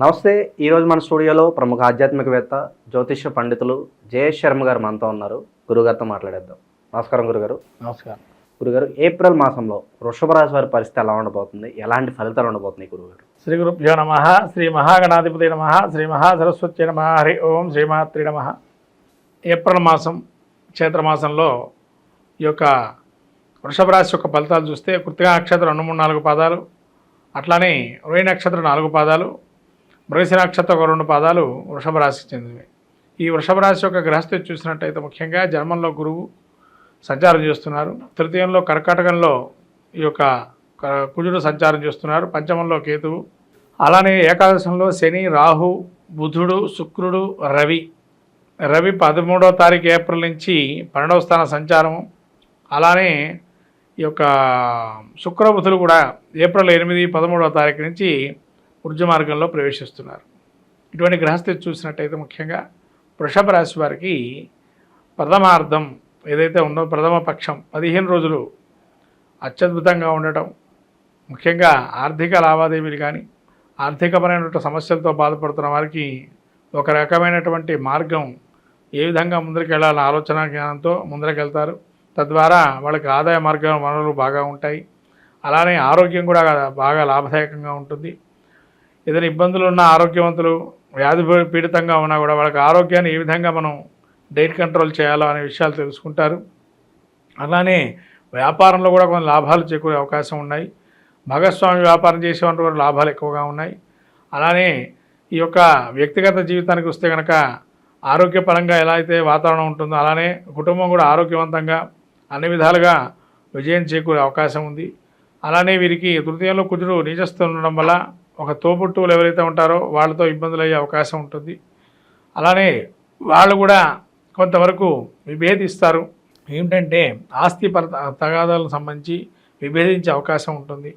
నమస్తే. ఈరోజు మన స్టూడియోలో ప్రముఖ ఆధ్యాత్మికవేత్త జ్యోతిష్య పండితులు జయేష్ శర్మ గారు మనతో ఉన్నారు. గురుగారితో మాట్లాడేద్దాం. నమస్కారం గురుగారు. నమస్కారం గురుగారు, ఏప్రిల్ మాసంలో వృషభ రాశి వారి పరిస్థితి ఎలా ఉండబోతుంది, ఎలాంటి ఫలితాలు ఉండబోతున్నాయి గురుగారు? శ్రీ గురుభ్యో నమ. శ్రీ మహాగణాధిపతి నమ. శ్రీ మహాసరస్వతి నమ. హరి ఓం శ్రీమాత్రి నమ. ఏప్రిల్ మాసం చైత్రమాసంలో ఈ యొక్క వృషభ రాశి యొక్క ఫలితాలు చూస్తే కృత్తికా నక్షత్రం 2, 3, 4 పాదాలు, అట్లానే రోహిణి నక్షత్రం 4 పాదాలు, మృగశిర నక్షత్రం 2 పాదాలు వృషభ రాశికి చెందినవి. ఈ వృషభ రాశి యొక్క గ్రహస్థితి చూసినట్టయితే ముఖ్యంగా జన్మంలో గురువు సంచారం చేస్తున్నారు, తృతీయంలో కర్కాటకంలో ఈ యొక్క కుజుడు సంచారం చేస్తున్నారు, పంచమంలో కేతువు, అలానే ఏకాదశంలో శని, రాహు, బుధుడు, శుక్రుడు, రవి 13వ తారీఖు ఏప్రిల్ నుంచి 12వ స్థాన సంచారము, అలానే ఈ యొక్క శుక్రబుధులు కూడా ఏప్రిల్ 8, 13వ తారీఖు నుంచి వృద్ధి మార్గంలో ప్రవేశిస్తున్నారు. ఇటువంటి గ్రహస్థితి చూసినట్టయితే ముఖ్యంగా వృషభ రాశి వారికి ప్రథమార్థం ఏదైతే ఉందో ప్రథమ పక్షం 15 రోజులు అత్యద్భుతంగా ఉండటం, ముఖ్యంగా ఆర్థిక లావాదేవీలు కానీ ఆర్థికపరమైనటువంటి సమస్యలతో బాధపడుతున్న వారికి ఒక రకమైనటువంటి మార్గం ఏ విధంగా ముందరికి వెళ్ళాలన్న ఆలోచన జ్ఞానంతో ముందరకెళ్తారు. తద్వారా వాళ్ళకి ఆదాయ మార్గం వనరులు బాగా ఉంటాయి. అలానే ఆరోగ్యం కూడా బాగా లాభదాయకంగా ఉంటుంది. ఏదైనా ఇబ్బందులు ఉన్న ఆరోగ్యవంతులు వ్యాధి పీడితంగా ఉన్నా కూడా వాళ్ళకి ఆరోగ్యాన్ని ఏ విధంగా మనం డైట్ కంట్రోల్ చేయాలో అనే విషయాలు తెలుసుకుంటారు. అలానే వ్యాపారంలో కూడా కొన్ని లాభాలు చేకూరే అవకాశం ఉన్నాయి. భాగస్వామి వ్యాపారం చేసేవాళ్ళు కూడా లాభాలు ఎక్కువగా ఉన్నాయి. అలానే ఈ యొక్క వ్యక్తిగత జీవితానికి వస్తే కనుక ఆరోగ్యపరంగా ఎలా అయితే వాతావరణం ఉంటుందో అలానే కుటుంబం కూడా ఆరోగ్యవంతంగా అన్ని విధాలుగా విజయం చేకూరే అవకాశం ఉంది. అలానే వీరికి తృతీయంలో కుజుడు నీచస్తూ ఉండడం వల్ల ఒక తోబుట్టువులు ఎవరైతే ఉంటారో వాళ్ళతో ఇబ్బందులు అయ్యే అవకాశం ఉంటుంది. అలానే వాళ్ళు కూడా కొంతవరకు విభేదిస్తారు. ఏమిటంటే ఆస్తి తగాదాలకు సంబంధించి విభేదించే అవకాశం ఉంటుంది.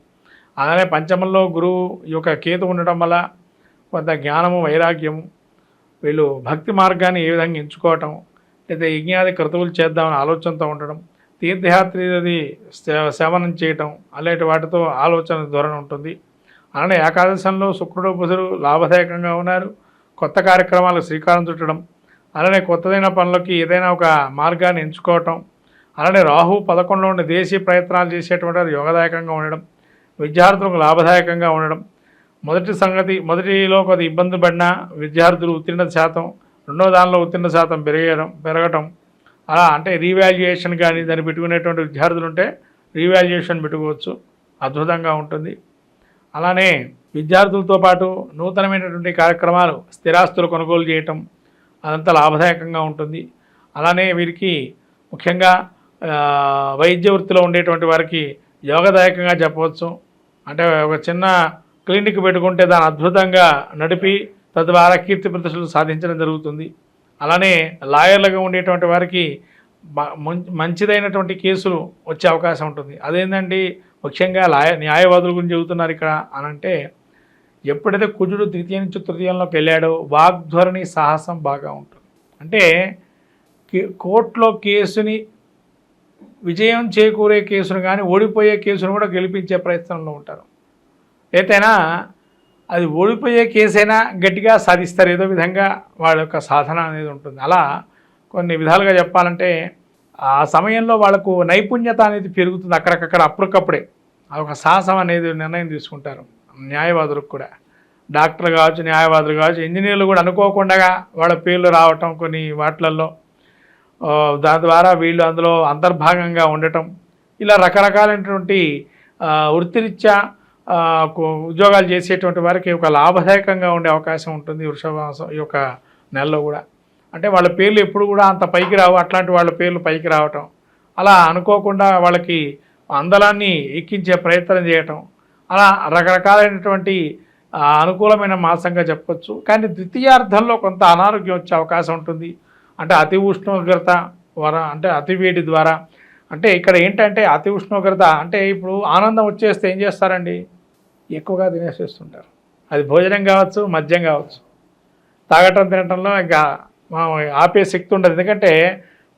అలానే పంచమంలో గురువు ఈ యొక్క కేతు ఉండటం వల్ల కొంత జ్ఞానము, వైరాగ్యము, వీళ్ళు భక్తి మార్గాన్ని ఏ విధంగా ఎంచుకోవటం, లేదా యజ్ఞాది క్రతువులు చేద్దామని ఆలోచనతో ఉండడం, తీర్థయాత్రది సేవనం చేయటం అలాంటి వాటితో ఆలోచన ధోరణి ఉంటుంది. అలానే ఏకాదశంలో శుక్రుడు, బుధుడు లాభదాయకంగా ఉన్నారు. కొత్త కార్యక్రమాలకు శ్రీకారం చుట్టడం, అలానే కొత్తదైన పనులకి ఏదైనా ఒక మార్గాన్ని ఎంచుకోవటం, అలానే రాహు 11లో ఉండి దేశీయ ప్రయత్నాలు చేసేటువంటి యోగదాయకంగా ఉండడం, విద్యార్థులకు లాభదాయకంగా ఉండడం. మొదటిలో కొద్ది ఇబ్బంది పడిన విద్యార్థులు ఉత్తీర్ణత శాతం, రెండో దానిలో ఉత్తీర్ణత శాతం పెరగటం, అలా అంటే రీవాల్యుయేషన్ కానీ దాన్ని పెట్టుకునేటువంటి విద్యార్థులు ఉంటే రీవాల్యుయేషన్ పెట్టుకోవచ్చు, అద్భుతంగా ఉంటుంది. అలానే విద్యార్థులతో పాటు నూతనమైనటువంటి కార్యక్రమాలు, స్థిరాస్తులు కొనుగోలు చేయటం అదంతా లాభదాయకంగా ఉంటుంది. అలానే వీరికి ముఖ్యంగా వైద్య వృత్తిలో ఉండేటువంటి వారికి యోగదాయకంగా చెప్పవచ్చు. అంటే ఒక చిన్న క్లినిక్ పెట్టుకుంటే దాన్ని అద్భుతంగా నడిపి తద్వారా కీర్తి ప్రతిష్టలు సాధించడం జరుగుతుంది. అలానే లాయర్లుగా ఉండేటువంటి వారికి మంచిదైనటువంటి కేసులు వచ్చే అవకాశం ఉంటుంది. అదేంటండి ముఖ్యంగా న్యాయవాదుల గురించి చెబుతున్నారు ఇక్కడ అనంటే, ఎప్పుడైతే కుజుడు ద్వితీయ నుంచి తృతీయంలోకి వెళ్ళాడో వాగ్ధోరణి సాహసం బాగా ఉంటుంది. అంటే కోర్టులో కేసుని విజయం చేకూరే కేసును కానీ ఓడిపోయే కేసును కూడా గెలిపించే ప్రయత్నంలో ఉంటారు. ఏదైనా అది ఓడిపోయే కేసైనా గట్టిగా సాధిస్తారు, ఏదో విధంగా వాళ్ళ యొక్క సాధన అనేది ఉంటుంది. అలా కొన్ని విధాలుగా చెప్పాలంటే ఆ సమయంలో వాళ్ళకు నైపుణ్యత అనేది పెరుగుతుంది. అప్పటికప్పుడే అదొక సాహసం అనేది నిర్ణయం తీసుకుంటారు. న్యాయవాదులకు కూడా, డాక్టర్లు కావచ్చు, న్యాయవాదులు కావచ్చు, ఇంజనీర్లు కూడా అనుకోకుండా వాళ్ళ పేర్లు రావటం కొన్ని వాటిలలో, దాని ద్వారా వీళ్ళు అందులో అంతర్భాగంగా ఉండటం, ఇలా రకరకాలైనటువంటి వృత్తిరీత్యా ఉద్యోగాలు చేసేటువంటి వారికి ఒక లాభదాయకంగా ఉండే అవకాశం ఉంటుంది వృషభ మాసం ఈ యొక్క నెలలో కూడా. అంటే వాళ్ళ పేర్లు ఎప్పుడు కూడా అంత పైకి రావు, అట్లాంటి వాళ్ళ పేర్లు పైకి రావటం, అలా అనుకోకుండా వాళ్ళకి అందలాన్ని ఎక్కించే ప్రయత్నం చేయటం, అలా రకరకాలైనటువంటి అనుకూలమైన మాసంగా చెప్పచ్చు. కానీ ద్వితీయార్థంలో కొంత అనారోగ్యం వచ్చే అవకాశం ఉంటుంది. అంటే అతి ఉష్ణోగ్రత అంటే అతి వేడి ద్వారా, అంటే ఇక్కడ ఏంటంటే అతి ఉష్ణోగ్రత అంటే ఇప్పుడు ఆనందం వచ్చేస్తే ఏం చేస్తారండి, ఎక్కువగా తినేసేస్తుంటారు. అది భోజనం కావచ్చు, మద్యం కావచ్చు, తాగటం తినటంలో ఇంకా ఆపే శక్తి ఉండదు. ఎందుకంటే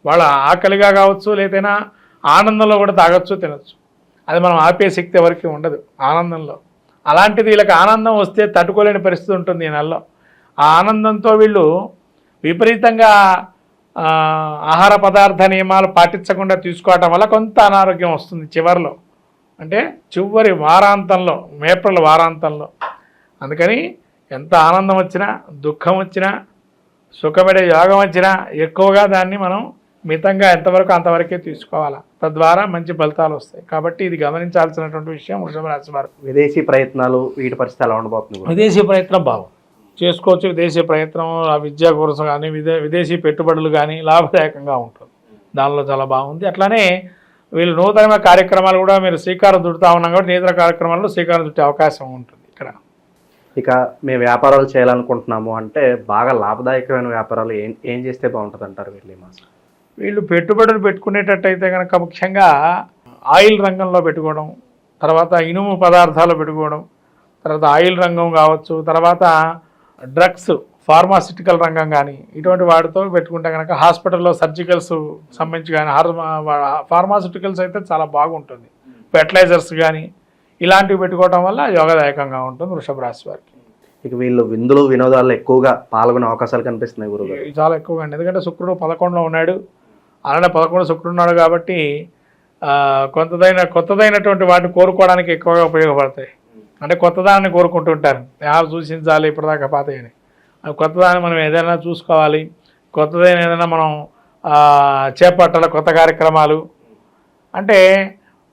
వాళ్ళ ఆకలిగా కావచ్చు, లేదైనా ఆనందంలో కూడా తాగొచ్చు, తినచ్చు. అది మనం ఆపే శక్తి ఎవరికి ఉండదు ఆనందంలో. అలాంటిది వీళ్ళకి ఆనందం వస్తే తట్టుకోలేని పరిస్థితి ఉంటుంది ఈ నెలలో. ఆ ఆనందంతో వీళ్ళు విపరీతంగా ఆహార పదార్థ నియమాలు పాటించకుండా తీసుకోవటం వల్ల కొంత అనారోగ్యం వస్తుంది చివరిలో, అంటే చివరి వారాంతంలో, ఏప్రిల్ వారాంతంలో. అందుకని ఎంత ఆనందం వచ్చినా, దుఃఖం వచ్చినా, సుఖపడే యోగం వచ్చినా ఎక్కువగా దాన్ని మనం మితంగా ఎంతవరకు అంతవరకే తీసుకోవాలా. తద్వారా మంచి ఫలితాలు వస్తాయి. కాబట్టి ఇది గమనించాల్సినటువంటి విషయం వృషభ రాశి వారు. విదేశీ ప్రయత్నాలు వీటి పరిస్థితి ఎలా ఉండబోతుంది? విదేశీ ప్రయత్నం బాగుంది, చేసుకోవచ్చు. విదేశీ ప్రయత్నం ఆ విద్యా కోర్సు కానీ విదేశీ పెట్టుబడులు కానీ లాభదాయకంగా ఉంటుంది, దానిలో చాలా బాగుంది. అట్లానే వీళ్ళు నూతనమైన కార్యక్రమాలు కూడా మీరు శ్రీకారం చుడుతూ ఉన్నాం కాబట్టి నూతన కార్యక్రమాల్లో శ్రీకారం చుట్టే అవకాశం ఉంటుంది ఇక్కడ. ఇక మేము వ్యాపారాలు చేయాలనుకుంటున్నాము అంటే బాగా లాభదాయకమైన వ్యాపారాలు ఏం చేస్తే బాగుంటుంది అంటారు వీళ్ళు ఈ మాసం? వీళ్ళు పెట్టుబడులు పెట్టుకునేటట్టయితే కనుక ముఖ్యంగా ఆయిల్ రంగంలో పెట్టుకోవడం, తర్వాత ఇనుము పదార్థాలు పెట్టుకోవడం, తర్వాత ఆయిల్ రంగం కావచ్చు, తర్వాత డ్రగ్స్ ఫార్మాసిటికల్ రంగం కానీ ఇటువంటి వాటితో పెట్టుకుంటే కనుక హాస్పిటల్లో సర్జికల్స్ సంబంధించి కానీ ఫార్మాసిటికల్స్ అయితే చాలా బాగుంటుంది. ఫెర్టిలైజర్స్ కానీ ఇలాంటివి పెట్టుకోవడం వల్ల యోగదాయకంగా ఉంటుంది వృషభ రాశి వారికి. ఇక వీళ్ళు విందులు వినోదాల్లో ఎక్కువగా పాల్గొనే అవకాశాలు కనిపిస్తున్నాయి గురుగారు. చాలా ఎక్కువగా అండి, ఎందుకంటే శుక్రుడు 11లో ఉన్నాడు, అలానే 11 శుక్రుడు ఉన్నాడు కాబట్టి కొత్తదైనటువంటి వాటిని కోరుకోవడానికి ఎక్కువగా ఉపయోగపడతాయి. అంటే కొత్తదాన్ని కోరుకుంటుంటారు, ఎవరు సూచించాలి ఇప్పటిదాకా పాతయని. కొత్తదాన్ని మనం ఏదైనా చూసుకోవాలి, కొత్తదైన ఏదైనా మనం చేపట్టాలి, కొత్త కార్యక్రమాలు. అంటే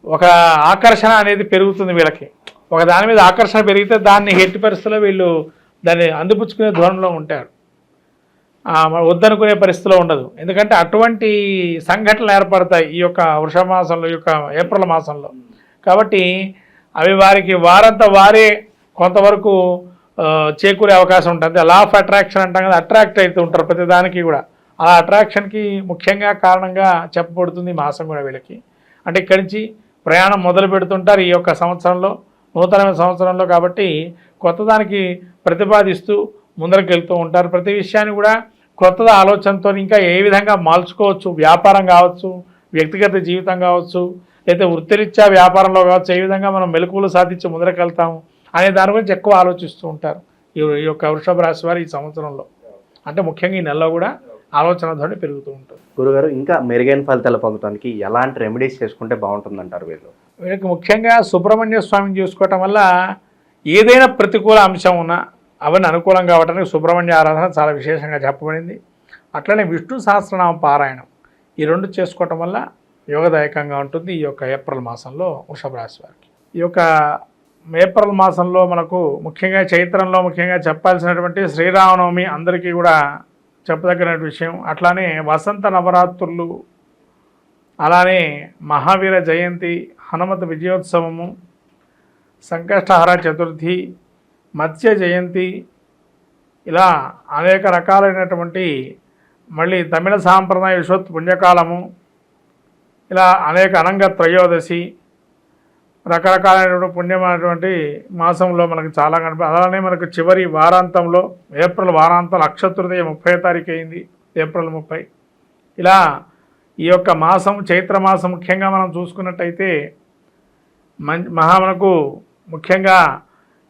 ఒక ఆకర్షణ అనేది పెరుగుతుంది వీళ్ళకి. ఒక దాని మీద ఆకర్షణ పెరిగితే దాన్ని ఎట్టి పరిస్థితుల్లో వీళ్ళు దాన్ని అందిపుచ్చుకునే ధోరణిలో ఉంటారు, వద్దనుకునే పరిస్థితిలో ఉండదు. ఎందుకంటే అటువంటి సంఘటనలు ఏర్పడతాయి ఈ యొక్క వృషభ మాసంలో, ఈ యొక్క ఏప్రిల్ మాసంలో. కాబట్టి అవి వారికి వారంతా వారే కొంతవరకు చేకూరే అవకాశం ఉంటుంది. లా ఆఫ్ అట్రాక్షన్ అంటాం కదా, అట్రాక్ట్ అవుతూ ఉంటారు ప్రతిదానికి కూడా. ఆ అట్రాక్షన్కి ముఖ్యంగా కారణంగా చెప్పబడుతుంది మాసం కూడా వీళ్ళకి. అంటే ఇక్కడి నుంచి ప్రయాణం మొదలు పెడుతుంటారు ఈ యొక్క సంవత్సరంలో, నూతనమైన సంవత్సరంలో. కాబట్టి కొత్తదానికి ప్రతిపాదిస్తూ ముందరకు వెళ్తూ ఉంటారు. ప్రతి విషయాన్ని కూడా కొత్త ఆలోచనతో ఇంకా ఏ విధంగా మార్చుకోవచ్చు, వ్యాపారం కావచ్చు, వ్యక్తిగత జీవితం కావచ్చు, లేదా వృత్తిరీత్యా వ్యాపారంలో కావచ్చు, ఏ విధంగా మనం మెలకువలు సాధించి ముందరకు వెళ్తాము అనే దాని గురించి ఎక్కువ ఆలోచిస్తూ ఉంటారు ఈ యొక్క వృషభ రాశి వారు ఈ సంవత్సరంలో. అంటే ముఖ్యంగా ఈ నెలలో కూడా ఆలోచన ధోరణి పెరుగుతూ ఉంటుంది. గురుగారు, ఇంకా మెరుగైన ఫలితాలు పొందడానికి ఎలాంటి రెమెడీస్ చేసుకుంటే బాగుంటుందంటారు వీళ్ళకి ముఖ్యంగా సుబ్రహ్మణ్య స్వామిని చూసుకోవటం వల్ల ఏదైనా ప్రతికూల అంశం ఉన్నా అవన్నీ అనుకూలం కావడానికి సుబ్రహ్మణ్య ఆరాధన చాలా విశేషంగా చెప్పబడింది. అట్లనే విష్ణు సహస్రనామ పారాయణం, ఈ రెండు చేసుకోవటం వల్ల యోగదాయకంగా ఉంటుంది ఈ యొక్క ఏప్రిల్ మాసంలో వృషభ రాశి వారికి. ఈ యొక్క ఏప్రిల్ మాసంలో మనకు ముఖ్యంగా చైత్రంలో ముఖ్యంగా చెప్పాల్సినటువంటి శ్రీరామనవమి అందరికీ కూడా చెప్పదగిన విషయం. అట్లానే వసంత నవరాత్రులు, అలానే మహావీర జయంతి, హనుమత్ విజయోత్సవము, సంకష్టహర చతుర్థి, మత్స్య జయంతి, ఇలా అనేక రకాలైనటువంటి, మళ్ళీ తమిళ సాంప్రదాయ విశ్వత్ పుణ్యకాలము, ఇలా అనేక అనంగ త్రయోదశి, రకరకాలైనటువంటి పుణ్యమైనటువంటి మాసంలో మనకు చాలా అలానే మనకు చివరి వారాంతంలో ఏప్రిల్ వారాంతం అక్షతృతీయ 30వ తారీఖు అయింది, ఏప్రిల్ 30. ఇలా ఈ యొక్క మాసం చైత్ర మాసం ముఖ్యంగా మనం చూసుకున్నట్టయితే మనకు ముఖ్యంగా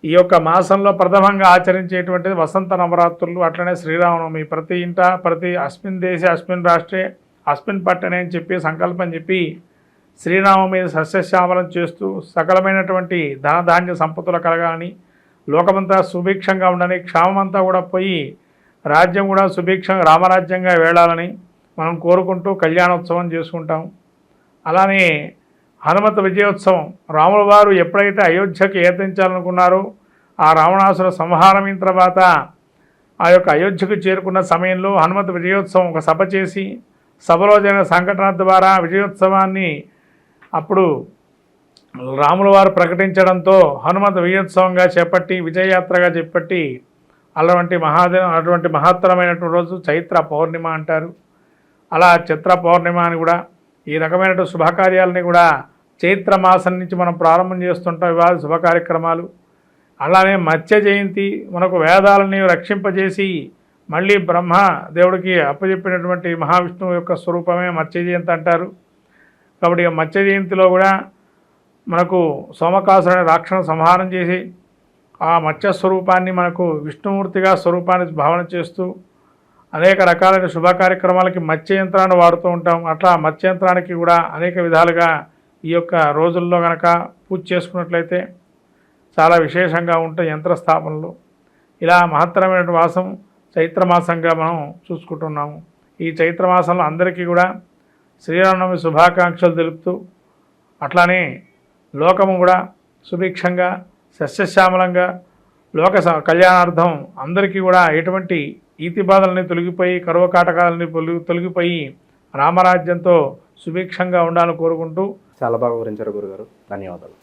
ఈ యొక్క మాసంలో ప్రథమంగా ఆచరించేటువంటిది వసంత నవరాత్రులు, అట్లనే శ్రీరామనవమి. ప్రతి ఇంట ప్రతి అస్మిన్ దేశే అస్మిన్ రాష్ట్రే అస్మిన్ పట్టణే అని చెప్పి సంకల్పం చెప్పి శ్రీరామం మీద సస్యశ్యామలం చేస్తూ సకలమైనటువంటి ధనధాన్య సంపత్తులు కలగాలని, లోకమంతా సుభిక్షంగా ఉండని, క్షామమంతా కూడా పోయి రాజ్యం కూడా సుభిక్షంగా రామరాజ్యంగా వేళాలని మనం కోరుకుంటూ కళ్యాణోత్సవం చేసుకుంటాం. అలానే హనుమత్ విజయోత్సవం, రాముల వారు ఎప్పుడైతే అయోధ్యకి ఏతించాలనుకున్నారో ఆ రావణాసుర సంహారమైన తర్వాత ఆ యొక్క అయోధ్యకు చేరుకున్న సమయంలో హనుమత్ విజయోత్సవం ఒక సభ చేసి, సభలో జరిగిన సంఘటన ద్వారా విజయోత్సవాన్ని అప్పుడు రాముల వారు ప్రకటించడంతో హనుమత్ విజయోత్సవంగా చేపట్టి, విజయయాత్రగా చేపట్టి, అటువంటి మహత్తరమైనటువంటి రోజు చైత్ర పౌర్ణిమ అంటారు. అలా చిత్ర పౌర్ణిమ అని కూడా ఈ రకమైనటువంటి శుభకార్యాలని కూడా చైత్ర మాసం నుంచి మనం ప్రారంభం చేస్తుంటాం, ఇవాళ శుభ కార్యక్రమాలు. అలానే మత్స్య జయంతి, మనకు వేదాలని రక్షింపజేసి మళ్ళీ బ్రహ్మ దేవుడికి అప్పచెప్పినటువంటి మహావిష్ణువు యొక్క స్వరూపమే మత్స్య జయంతి అంటారు. కాబట్టి మత్స్య జయంతిలో కూడా మనకు సోమకాసురుని రాక్షణ సంహారం చేసి ఆ మత్స్య స్వరూపాన్ని మనకు విష్ణుమూర్తిగా స్వరూపాన్ని భావన చేస్తూ అనేక రకాలైన శుభ కార్యక్రమాలకి మత్స్య యంత్రాన్ని వాడుతూ ఉంటాం. అట్లా మత్స్య యంత్రానికి కూడా అనేక విధాలుగా ఈ యొక్క రోజుల్లో కనుక పూజ చేసుకున్నట్లయితే చాలా విశేషంగా ఉంటాయి యంత్రస్థాపనలు. ఇలా మహత్తరమైన మాసం చైత్రమాసంగా మనం చూసుకుంటున్నాము. ఈ చైత్రమాసంలో అందరికీ కూడా శ్రీరామనవమి శుభాకాంక్షలు తెలుపుతూ అట్లానే లోకము కూడా సుభిక్షంగా సస్యశ్యామలంగా లోక కళ్యాణార్థం అందరికీ కూడా ఎటువంటి ఈతి బాధలని తొలగిపోయి కరువు కాటకాలని తొలగిపోయి రామరాజ్యంతో సుభిక్షంగా ఉండాలని కోరుకుంటూ చాలా బాగా వివరించారు గురుగారు. ధన్యవాదాలు.